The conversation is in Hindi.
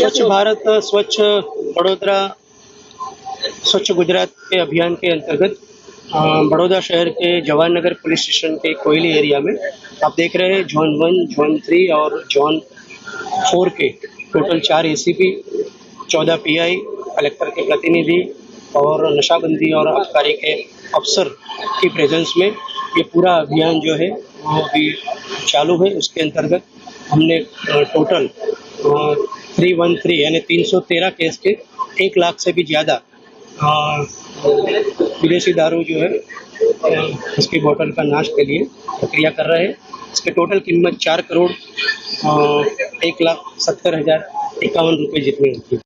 स्वच्छ भारत स्वच्छ बड़ोदरा स्वच्छ गुजरात के अभियान के अंतर्गत बड़ौदा शहर के जवाहर नगर पुलिस स्टेशन के कोयली एरिया में आप देख रहे हैं जोन 1, जोन 3 और जोन 4 के टोटल 4 एसीपी, 14 पीआई, कलेक्टर के प्रतिनिधि और नशाबंदी और आबकारी के अफसर की प्रेजेंस में ये पूरा अभियान जो है वो अभी चालू है। उसके अंतर्गत हमने टोटल 313 यानी 313 केस के 1 लाख से भी ज़्यादा विदेशी दारू जो है उसकी बोतल का नाश के लिए प्रक्रिया कर रहे हैं। इसकी टोटल कीमत 4 करोड़ 1,70,051 रुपये जितनी होती है।